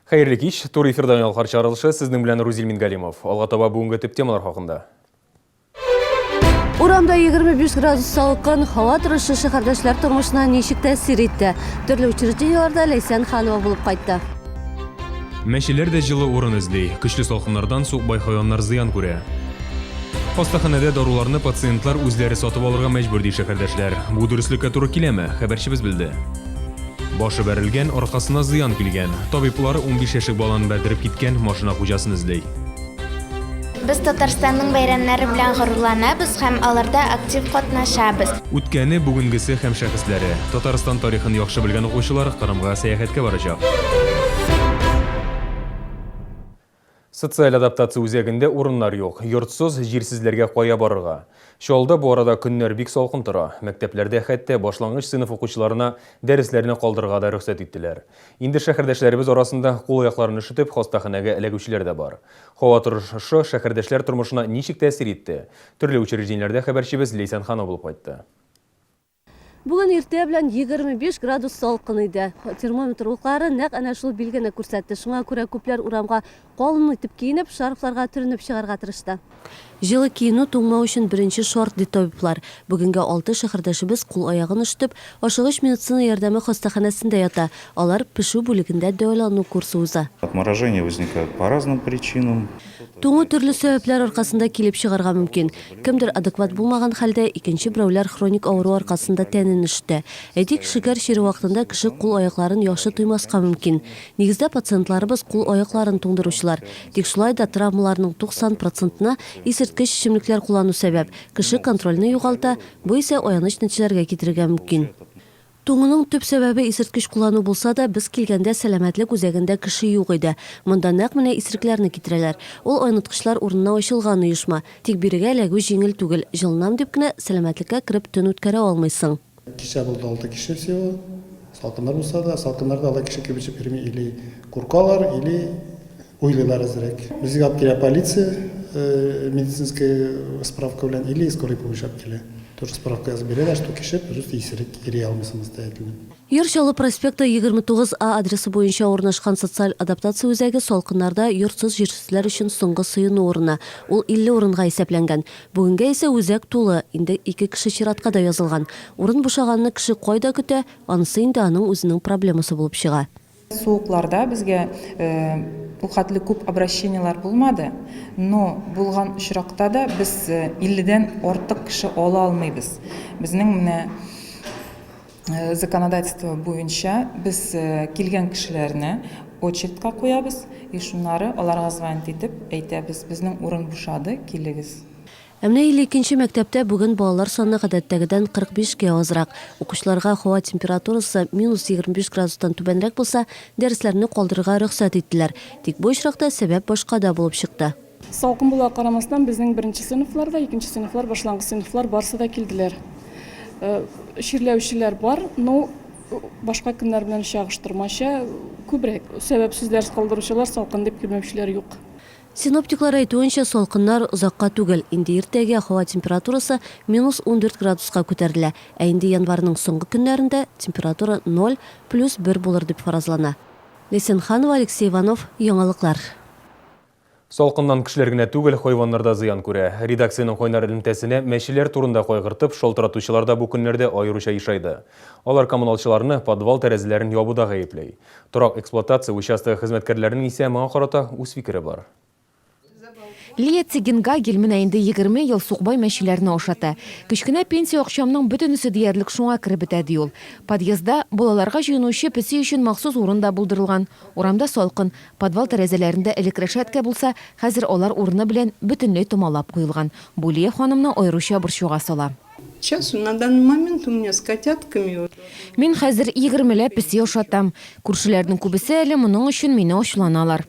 Хайырлы кич, тур эфирдан алқар чарылышы, сіздің білән Рузил Мингалимов. Алға таба бүгінгі тіп темалар хақында. Урамда 25 градус салқын, хава тұрышы шәһәрдәшләр тормышына ничек тәсир итте. Төрле учрежденияларда Лейсан Ханова булып кайтты. Мәшеләр дә жылы урын эзли. Көчле салқыннардан суықбай хайваннар зыян күрә. Хастаханәдә даруларны пациентлар үзләре сатып алырга мәҗбүр ди шәһәрдәшләр. Бу дөреслеккә туры киләме? Хәбәрчебез белде. Башы бәрелгән, аркасына зыян килгән. Табиблары 15 яшьлек баланы бәдереп киткән машина хуҗасын эзли. Біз Татарстанның бәйрәмнәре белән горурланабыз һәм аларда актив катнашабыз. Үткәне, бүгенгесе һәм шәхесләре. Татарстан тарихын яхшы белгән укучылар Кырымга сәяхәткә барачак. Социаль адаптация үзәгендә урыннар юк. Йортсыз, җирсезләргә кая барырга? Шулда бу арада көннәр бик салкын тора. Мәктәпләрдә хәтта башлангыч сыйныф укучыларына дәресләрне калдырырга да рөхсәт иттеләр. Инде шәһәрдәшләребез арасында кул-аякларын ишетеп хастаханәгә эләгүчеләр дә бар. Һава торышы шәһәрдәшләр тормышына ничек тәэсир итте? Төрле учреждениеләрдә хәбәрчебез Лейсан Ханова булып кайтты. Бүген иртә белән 25 градус салкын иде. Термометр уклары нәкъ әнә шул билгене күрсәтте. Шуңа күрә күпләр урамга калын итеп киенеп, шарфларга төренеп чыгарга тырышты. Җылы киенү туңмау өчен беренче шарт ди табиблар. Бүгенге 6 шәһәрдәшебез кул аягын ишетеп, ашыгыч медицина ярдәме хастаханәсендә ята. Алар пешү бүлегендә дәвалану курсы уза. Отморажение возникает по разным причинам. Туңу төрле сәбәпләр аркасында килеп чыгарга мөмкин. Кемдер адекват булмаган хәлдә, икенче берәүләр хроник авыру аркасында тәнен ишетә. Әйтик, шикәр чире вакытында кеше кул аякларын яхшы туймаска мөмкин. Нигездә пациентларыбыз кул аякларын туңдыручылар. Тик шулай да травмаларның 90%-на исерткеч эчемлекләр куллану сәбәп. Кеше контрольне югалта, бу исә аяныч нәтиҗәләргә китерергә мөмкин. Туңуның төп сәбәбе исерткеч куллану булса да, без килгәндә сәламәтлек үзәгендә кеше юк иде. Монда нәкъ менә исеркләрне китерәләр. Ул айныткычлар урынына ачылган оешма. Тик бирегә эләгү җиңел түгел. Җылынам дип кенә сәламәтлеккә кирип төн үткәрә алмыйсың. Кичә булды 6 кеше всего. Салкыннар булса да, салкыннарда ала кеше кебечеп йөрми, или куркалар, или уйлыйлар әзрәк. Безгә алып килә полиция, медицинская справка белән, или скорый помощь алып килә. Тоже справка язып бирәләр, что кеше просто исерек йөри алмый самостоятельно. Ершалы проспекты 29А адресы буенча урнашкан социаль адаптация үзәге салкыннарда йортсыз җирсезләр өчен соңгы сыену урыны. Ул 50 урынга исәпләнгән. Бүгенгә исә үзәк тулы, инде 2 кеше чиратка да язылган. Урын бушаганны кеше кайда көтә, анысы инде аның үзенең проблемасы булып чыга. Суыкларда безгә бу хәтле күп обращениялар булмады, но булган очракта да без 50дән артык кеше ала алмыйбыз. Безнең менә законодательство буенча без килгән кешеләрне очередька куябыз, и шуннары аларга звонить итеп әйтәбез, безнең урын бушады, килегез. Әмнә 52-нче мәктәптә бүген балалар саны гадәттәгедән 45-кә азрак. Укучыларга һава температурасы -25 градустан түбәнрәк булса, дәресләрне калдырырга рөхсәт иттеләр. Тик бу очракта сәбәп башкада булып чыкты. Салкын була карамастан безнең беренче сыйныфларда, икенче сыйныфлар, башлангыч сыйныфлар барсы да килделәр. Ширләүчеләр бар, но башка көннәр белән чагыштырмача күбрәк сәбәпсез дәрес калдыручылар, салкын дип килмәүчеләр юк. Синоптиклар әйтүенчә, салкыннар озакка түгел. Инде иртәгә һава температурасы -14 градуска күтәрелә, ә инде январьның соңгы көннәрендә температура 0 + 1 булыр дип фаразлана. Лейсан Ханова, Алексей Иванов, яңалыклар. Салкыннан кешеләр генә түгел, хайваннарда зыян күрә. Редакциянең кайнар элемтәсенә мәшеләр турында кайгыртып, шалтыратучылар да бу көннәрдә аеруча ишайды. Алар коммуналчыларны подвал тәрәзәләрен ябуда гаепләй. Торак эксплуатация участогы хезмәткәрләренең исә моңа карата үз фикере бар. Лия Цигенгагель менә инде 20 ел суқбай мәшеләрне ашата. Кечкенә пенсия акчамның бөтенесе диярлек шуңа киреп бетә ди ул. Подъездда балаларга җыенучы песи өчен махсус урын да булдырылган. Урамда салкын, подвал тәрәзәләрендә элек рәшәткә булса, хәзер алар урыны белән бөтенләй томалап куелган. Бу Лия ханымны аеруча борчуга сала. Сейчас на данный момент у меня с котятками. Мин хәзер 20 песи ашатам. Күршеләрнең күбесе әле моның өчен мине ачуланалар.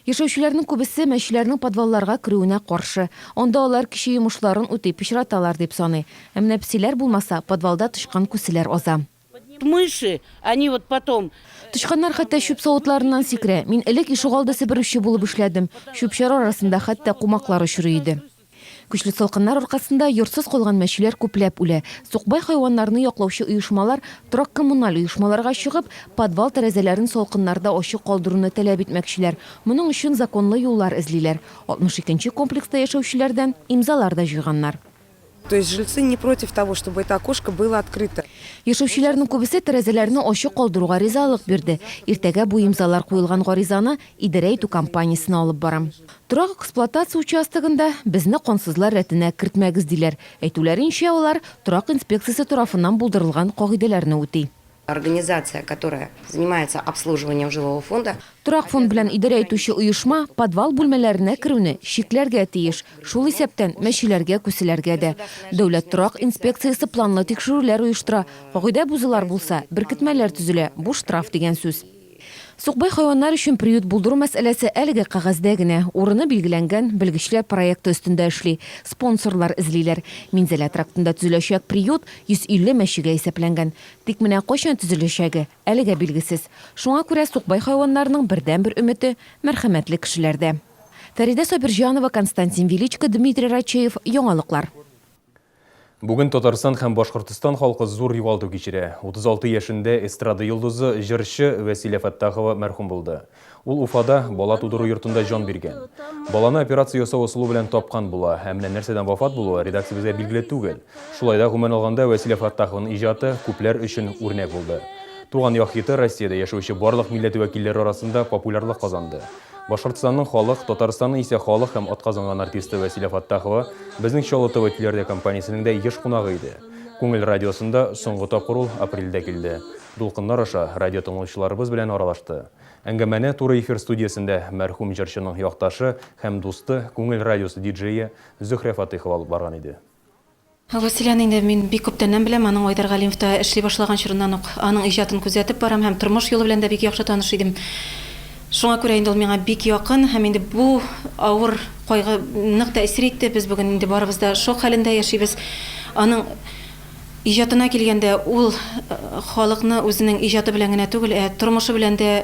Яшәүчеләрнең күбесе мәшеләрнең подвалларга кирүенә каршы. Анда алар кеше йомышларын үтеп пешраталар дип саный. Әмма песиләр булмаса, подвалда тышкан күселәр аза. Мыши, они вот потом... Тышканнар хәтта шүп савытларыннан сикерә. Мин элек ишек алды себерүче булып эшләдем. Шүпчәр арасында хәтта кумаклар очрый иде. Күчле салкыннар аркасында йортсыз калган мәчеләр күпләп үлә. Сукбай хайваннарны яклаучы оешмалар торак коммуналь оешмаларга чыгып, подвал тәрәзәләрен салкыннарда ачык калдыруны таләп итмәкчеләр. Моның өчен законлы юллар эзлиләр. 62-нче комплекста яшәүчеләрдән имзалар да җыйганнар. То есть жильцы не против того, чтобы это окошко было открыто. Яшәүчеләрнең күбесе тәрәзәләрне ачык калдыруга ризалык бирде. Иртәгә бу имзалар куелган гаризаны идарә итү компаниясына алып барам. Торак эксплуатация участогында безне кансызлар рәтенә кертмәгез диләр. Әйтүләренчә, алар торак инспекциясе тарафыннан булдырылган кагыйдәләрне үти. Организация, которая занимается обслуживанием жилого фонда, Торак фонд белән идарә итүче оешма подвал бүлмәләренә керүне шикләргә тиеш. Шул исәптән мәчеләргә күселәргә дә. Дәүләт торак инспекциясе планлы тикшерүләр оештыра. Кагыйдә бузулар булса, беркетмәләр төзелә. Бу штраф дигән сүз. Сукбай хайваннар өчен приют булдыру мәсьәләсе әлегә кагазда генә. Урыны билгеләнгән белгечләр проекты өстендә эшли. Спонсорлар эзлиләр. Минзәлә трактында төзеләчәк приют 150 мәчегә исәпләнгән. Тик менә кайчан төзеләчәге әлегә билгесез. Шуңа күрә сукбай хайваннарның бердән-бер өмете мәрхәмәтле кешеләрдә. Фәридә Сабирҗанова, Константин Величко, Дмитрий Рачеев, Яңалыклар. Бүген Татарстан һәм Башкортстан халкы зур югалту кичерә. 36 яшендә эстрада йолдызы җырчы Вәсилә Фәттахова мәрхүм булды. Ул Уфада бала тудыру йортында җан биргән. Баланы операция ясау ысулы белән тапкан була. Һәм нәрсәдән вафат булуы редакциябезгә билгеле түгел. Шулай да гомумән алганда Вәсилә Фәттахованың иҗаты күпләр өчен үрнәк булды. Туган яхиты Россиядә яшәүче барлык милләт вәкилләре арасында популярлык казанды. Башкортстанның халык, Татарстанның исә халык һәм атказанган артисты Вәсилә Фаттахова безнең Чаллы ТВ телевизия компаниясенең дә еш кунагы иде. Күңел радиосында соңгы тапкыр ул апрельдә килде. Дулкыннар аша радио тыңлаучыларыбыз белән аралашты. Әңгәмәне туры эфир студиясендә мәрхүм җырчының якташы һәм дусты, Күңел радиосы диджее Зөһрә Фатыйхова алып барган иде. Василияны инде мин бик күптәннән беләм, аның Айдар Галимовта эшли башлаган чорыннан ук аның иҗатын күзәтеп барам һәм тормыш юлы белән дә бик яхшы таныш идем. Шуңа күрә инде ул миңа бик якын һәм инде бу авыр кайгы нык тәэсир итте. Без бүген инде барыбыз да шок хәлендә яшибез. Аның иҗатына килгәндә ул халыкны үзенең иҗаты белән генә түгел, тормышы белән дә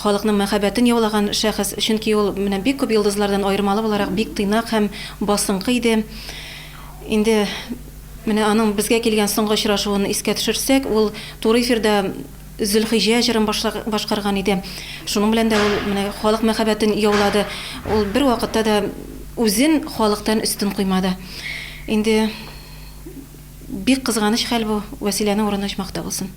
халыкның мәхәббәтен яулаган шәхес, чөнки ул менә бик күп йолдызлардан аермалы буларак бик тыйнак һәм басынкы иде. Инде менә аның безгә килгән соңгы очрашуын искә төшерсәк, ул туры эфирда Зөлхиҗә җырын башкарган иде. Шуның белән дә ул менә халык мәхәббәтен яулады. Ул бер вакытта да үзен халыктан өстен куймады. Инде бик кызганыч хәл бу. Вәсиләнең урыны җмакта булсын.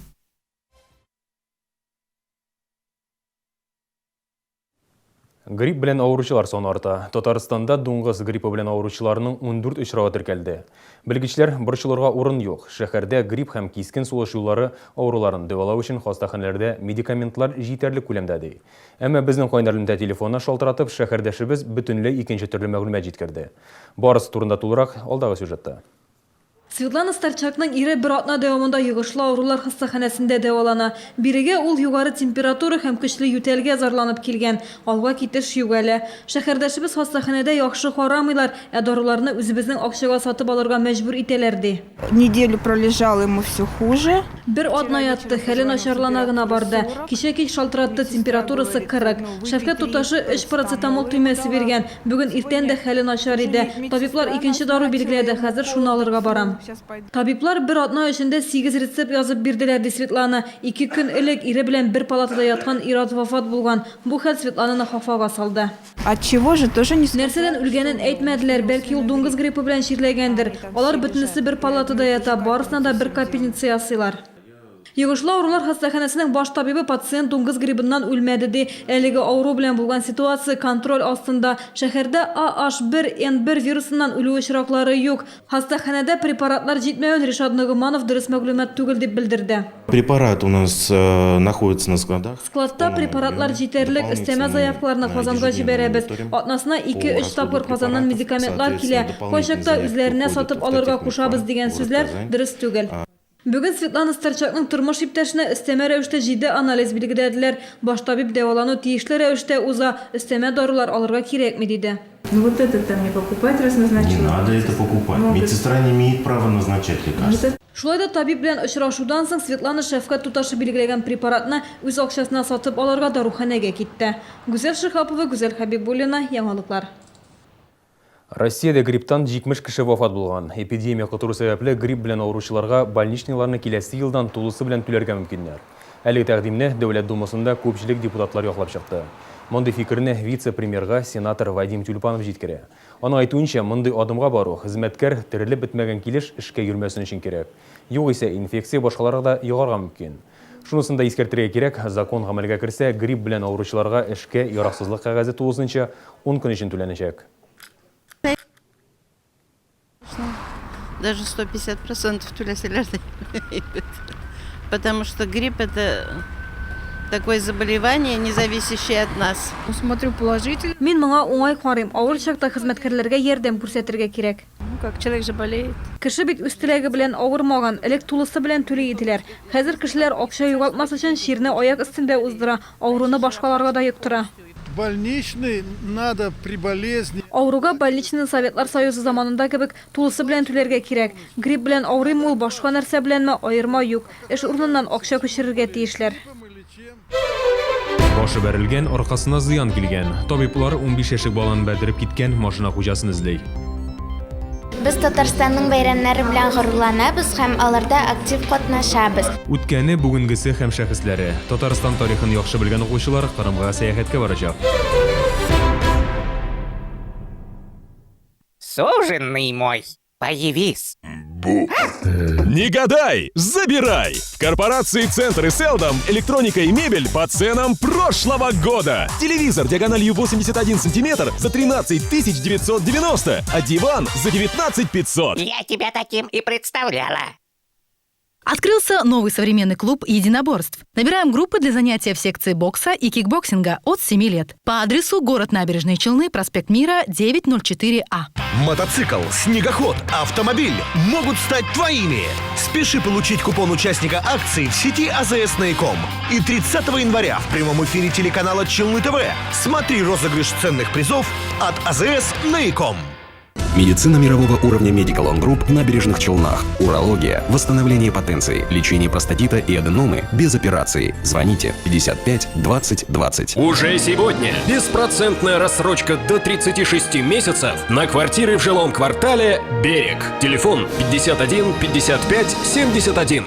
Грипп белән авыручылар саны арта. Татарстанда дуңгыз гриппы белән авыручыларның 14 очрагы теркәлде. Белгечләр борчылырга урын юк. Шәһәрдә грипп һәм кискен сулыш юллары авыруларын дәвалау өчен хастаханәләрдә медикаментлар җитәрлек күләмдә ди. Әмма безнең кайнарлымда телефонна шалтыратып шәһәрдәшебез бөтенләй икенче төрле мәгълүмат җиткерде. Барысы турында тулырак алдагы сюжетта. Светлана Старчакның ире бер атна дәвамында йогышлы авырулар хастаханәсендә дәвалана. Бирегә ул югары температура һәм көчле ютәлгә зарланып килгән. Алга китеш юк әле. Шәһәрдәшебез хастаханәдә яхшы карамыйлар, даруларны үзебезнең акчага сатып алырга мәҗбүр итәләр ди. Неделю пролежал, ему все хуже. Бер атна ятты, хәле начарлана гына барды. Кичә кич шалтыратты, температурасы 40. Шәфкәт туташы 3 парацетамол төймәсе биргән. Бүген иртән дә хәле начар иде. Табиблар икенче дару билгеләде. Хәзер шуны алырга барам. Табиблар бер атна эчендә 8 рецепт язып бирделәр ди Светлана. 2 көн элек ире белән бер палатада яткан ир-ат вафат булган. Бу хәл Светлананы хафага салды. От чего же тоже не... Нәрсәдән үлгәнен әйтмәделәр, бәлки ул дуңгыз гриппы белән чирләгәндер. Алар бөтенесе бер палатада ята, барысына да бер капельница ясыйлар. Йогышлы авырулар хастаханәсенең баш табибы пациент дуңгыз грибыннан үлмәде ди. Әлеге авыру белән булган ситуация контроль астында. Шәһәрдә AH1N1 вирусыннан үлү очраклары юк. Хастаханәдә препаратлар җитмәвен Ришат Нугманов дөрес мәгълүмат түгел дип белдерде. Препарат у нас находится на складах. Складта препаратлар җитәрлек, өстәмә заявкаларны Казанга җибәрәбез. Атнасына 2-3 тапкыр Казаннан медикаментлар килә. Кайчакта үзләренә сатып алырга кушабыз дигән сүзләр дөрес түгел. Бүген Светлана Старчакның тормыш иптәшенә өстәмә рәвештә 7 анализ билгеләделәр. Баш табиб дәвалану тиешле рәвештә уза, өстәмә дарулар алырга кирәкми диде. Ну вот это там не покупать раз назначила. Не надо это покупать. Медсестра не имеет права назначать лекарства. Шулай да табиб белән очрашудан соң Светлана шәфкать туташы билгеләгән препаратны үз акчасына сатып алырга даруханәгә китте. Гүзәл Шихапова, Гүзәл Хәбибуллина, Яңалыклар. Россияда грипптан 70 кеше вафат булган. Эпидемия кытыру сәбәпле грипп белән авыручыларга больничныйларны киләсе елдан тулысы белән түләргә мөмкиннәр. Әлеге тәкъдимне Дәүләт Думасында күпчелек депутатлар яклап чыкты. Мондый фикерне вице-премьерга сенатор Вадим Тюльпанов җиткерә. Аның әйтүенчә, мондый адымга бару хезмәткәр терелеп бетмәгән килеш эшкә йөрмәсен өчен кирәк. Югыйсә инфекция башкаларга да йогарга мөмкин. Шунысын да искәртергә кирәк, закон гамәлгә керсә, грипп белән авыручыларга эшкә яраксызлык кәгазе тулысынча 10 көн өчен түләнәчәк. Даже 150% түләселәрдә. Потому что грипп это такое заболевание, не зависящее от нас. Смотрю положительно. Мин моңа уңай карыйм. Авыр чакта хезмәткәрләргә ярдәм күрсәтергә кирәк. Как человек же болеет. Кеше бит үз теләге белән авырмаган, элек тулысы белән түли иделәр. Хәзер кешеләр акча югалтмас өчен ширне аяк өстендә уздыра, авыруны башкаларга да йоктыра. Больничный надо при болезни. Авыруга больничный советлар союзы заманында кебек тулысы белән түләргә кирәк. Грипп белән авырыйм ул башка нәрсә беләнме аерма юк. Эш урыныннан акча күчерергә тиешләр. Башы бәрелгән, аркасына зыян килгән. Табиблар 15 яшьлек баланы бәдереп киткән машина хуҗасын эзли. Без Татарстанның бәйрәмнәре белән горурланабыз һәм аларда актив катнашабыз. Үткәне, бүгенгесе һәм шәхесләре. Татарстан тарихын яхшы белгән укучылар Кырымга сәяхәткә барачак. Суженый мой, появись. Не гадай, забирай! В корпорации «Центр» и «Селдом» электроника и мебель по ценам прошлого года. Телевизор диагональю 81 сантиметр за 13 990, а диван за 19 500. Я тебя таким и представляла. Открылся новый современный клуб единоборств. Набираем группы для занятия в секции бокса и кикбоксинга от 7 лет. По адресу город Набережные Челны, проспект Мира, 904А. Мотоцикл, снегоход, автомобиль могут стать твоими. Спеши получить купон участника акции в сети АЗС Наиком. И 30 января в прямом эфире телеканала Челны ТВ смотри розыгрыш ценных призов от АЗС Наиком. Медицина мирового уровня Medical On Group в Набережных Челнах. Урология, восстановление потенции, лечение простатита и аденомы без операции. Звоните 55 20 20. Уже сегодня беспроцентная рассрочка до 36 месяцев на квартиры в жилом квартале «Берег». Телефон 51 55 71.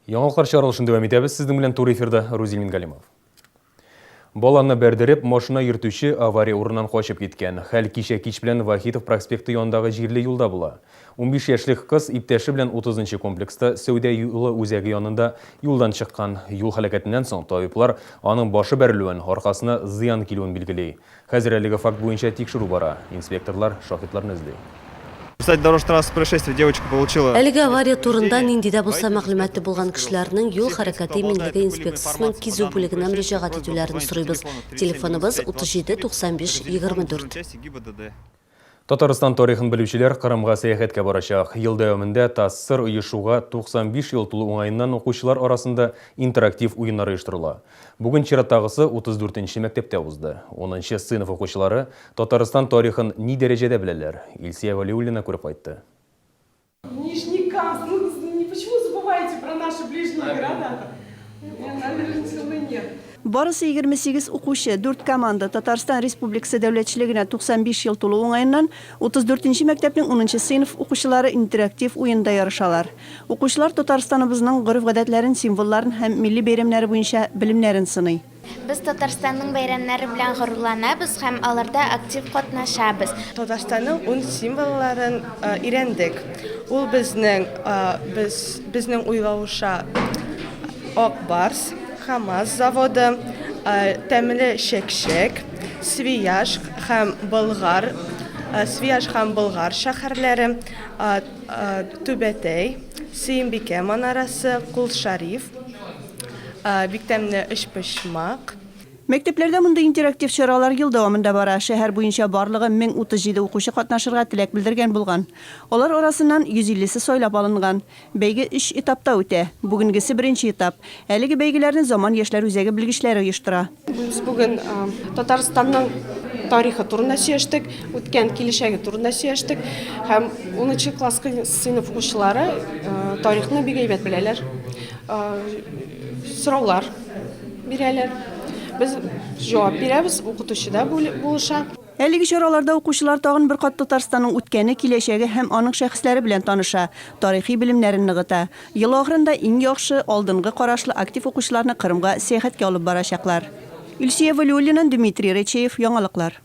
Яңалыклар чыгарылышын дәвам итәбез. Сезнең белән тур эфирда Рузил Мингалимов. Баланы бәрдереп, машина йөртүче авария урынынан качып киткән. Хәл кичә кич белән Вахитов проспекты янындагы җирле юлда була. 15 яшьлек кыз иптәше белән 30-нчы комплекста Сәүдә юлы үзәге янында юлдан чыккан. Юл һәлакәтеннән соң табиблар аның башы бәрелүен, аркасына зыян килүен билгели. Хәзер әлеге факт буенча тикшерү бара. Инспекторлар шаһидларны эзли. Кстати, дорожно-транспортное происшествие девочка получила. Әлеге авария турында нинди дә булса мәгълүматы булган кешеләрнең юл хәрәкәте иминлеге инспекциясының кизү бүлегенә мөрәҗәгать итүләрен сорыйбыз. Телефоныбыз 37 95 24. Татарстан тарихын белүчеләр Кырымга сәяхәткә барачак. Ел дәвамында ТАССР оешуга 95 ел тулу уңаеннан укучылар арасында интерактив уеннар оештырыла. Бүгін чираттагысы 34-нче мәктәптә узды. 10-нчы сыйныф укучылары Татарстан тарихын ни дәрәҗәдә беләләр? Илсия Валиуллина күреп кайтты. Нижний Камск, почему забываете про наши ближние города? Нет. Барысы 28 укучы, 4 команда Татарстан Республикасы дәүләтчелегенә 95 ел тулу уңаеннан 34-нче мәктәпнең 10-нчы сыйныф укучылары интерактив уенда ярышалар. Укучылар Татарстаныбызның гореф-гадәтләрен, символларын һәм милли бәйрәмнәре буенча белемнәрен сыный. Без Татарстанның бәйрәмнәре белән горурланабыз һәм аларда актив катнашабыз. Татарстанның 10 символларын өйрәндек. Ул безнең уйлауша Ак Барс, ХАМАЗ заводы, тәмле шәкшәк, Свияж һәм Болгар шәһәрләре, Түбәтәй, Сөембикә манарасы, Кул Шариф, Биктәмне Эшпешмак. Мәктәпләрдә монда интерактив чаралар ел дәвамында бара. Шәһәр буенча барлыгы 1037 укучы катнашырга теләк белдергән булган. Алар арасыннан 150-се сайлап алынган. Бәйге 3 этапта үтә. Бүгенгесе беренче этап. Әлеге бәйгеләрне заман яшьләр үзәге белгечләре оештыра. Без бүген Татарстанның тарихы турында сөйлештік, өткен келешегі турында сөйлештік. Һәм 10 класс сыйныф укучылары тарихны бик әйбәт беләләр. Сораулар бирәләр. Без җавап бирәбез, укытучы да булыша. Әлеге чараларда укучылар тагын бер кат Татарстанның үткәне, киләчәге һәм аның шәхесләре белән таныша, тарихи белемнәрен ныгыта. Ел ахырында иң яхшы, алдынгы карашлы актив укучыларны Кырымга сәяхәткә алып барачаклар. Илсия Валиуллина, Дмитрий Речеев, яңалыклар.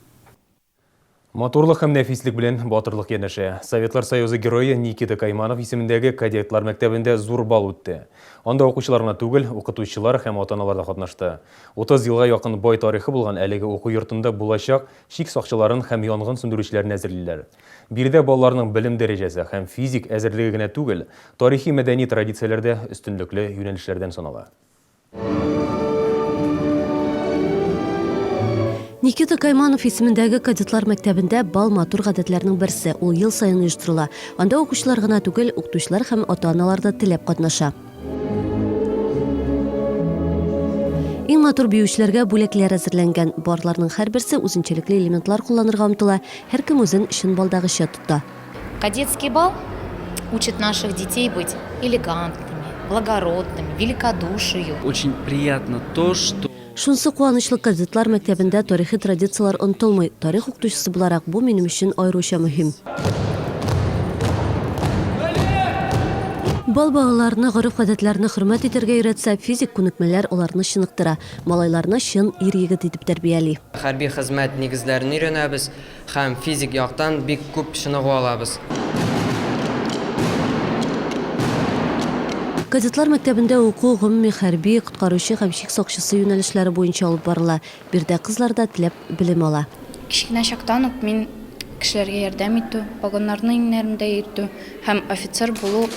Моторлык һәм нәфислек белән батырлык янәшә. Советлар Союзы герое Никита Кайманов исемендәге кадетлар мәктәбендә зур бал үтте. Анда укучыларына түгел, укытучылар һәм ата-аналар да катнашты. 30 елга якын бай тарихы булган әлеге уку йортында булачак шик сакчыларын һәм янгын сүндерүчеләрне әзерлиләр. Бирдә балаларның белем дәрәҗәсе һәм физик әзерлеге генә түгел, тарихи мәдәни традицияләрдә өстенлекле юнәлешләрдән санала. Никита Кайманов исемендәге кадетлар мәктәбендә бал матур гадәтләрнең берсе. Ул ел сайын оештырыла. Анда укучылар гына түгел, укытучылар һәм ата-аналар да теләп катнаша. Иң матур биючеләргә бүләкләр әзерләнгән. Барларның һәрберсе үзенчәлекле элементлар кулланырга омтыла, һәркем үзен чын балдагыча тота. Кадетский бал учит наших детей быть элегантными, благородными, великодушию. Очень приятно то, что Шунсы куанычлы кадетлар мәктәбендә тарихи традициялар онытылмый. Тарих укытучысы буларак бу минем өчен аеруча мөһим. Бал балаларны, гореф-гадәтләрне хөрмәт итәргә өйрәтсә, физик күнекмәләр аларны чыныктыра, малайларны чын ир-егет итеп тәрбияли. Хәрби хезмәт нигезләрен өйрәнәбез һәм физик яктан бик күп чыныгу алабыз. Кадетлар мәктәбендә уку гомуми хәрби, коткаручы һәм чик сакчысы юнәлешләре буенча алып барыла. Бирдә кызлар да теләп белем ала. Кичкенә чактан ук мин кешеләргә ярдәм итү, погоннарны иңнәремдә йөртү һәм офицер булу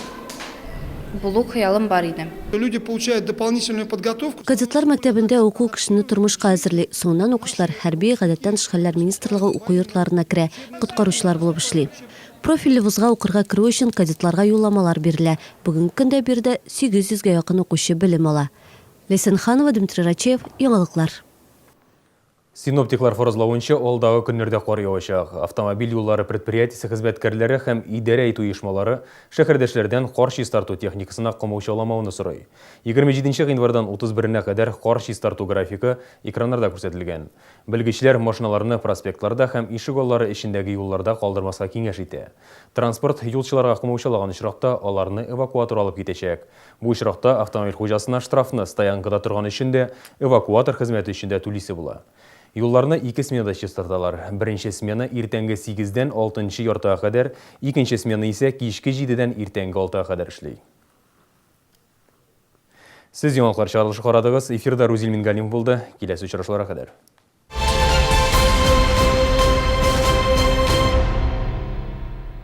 хыялым бар иде. Люди получают дополнительную подготовку. Кадетлар мәктәбендә уку кешене тормышка әзерли. Соңыннан укучылар хәрби, гадәттән тышкаллар министрлыгы уку йортларына керә, коткаручылар булып эшли. Профильле вузга укырга керү өчен кадетларга юлламалар бирелә. Бүгенге көндә бирдә 800-гә якын укучы белем ала. Лесен Ханова, Дмитрий Рачеев, яңалыклар. Синоптиклар фаразлауынча, алдағы көннәрдә кар явачак. Автомобиль юллары предприятиесе хезмәткәрләре һәм идарә итү оешмалары шәһәрдәшләрдән кар чистарту техникасына комаучаламауны сорый. 27 гыйнвардан 31-нә кадәр кар чистарту графигы экраннарда күрсәтелгән. Белгечләр машиналарны проспектларда һәм ишек аллары эчендәге юлларда калдырмаска киңәш итә. Транспорт юлчыларга комаучалаган очракта аларны эвакуатор алып китәчәк. Бу очракта автомобиль хуҗасына штрафны стоянкада торган өчен дә, эвакуатор хезмәте өчен дә түлисе була. Юлларны 2 сменада чистарталар. Беренче смена иртәнге 8-дән 6-нчы яртыга кадәр, икенче смена исә кичке 7-дән иртәнге 6-га кадәр эшли. Сез яңалыклар чыгарылышы карадыгыз. Эфирда Рузил Мингалимов булды. Киләсе очрашуларга кадәр.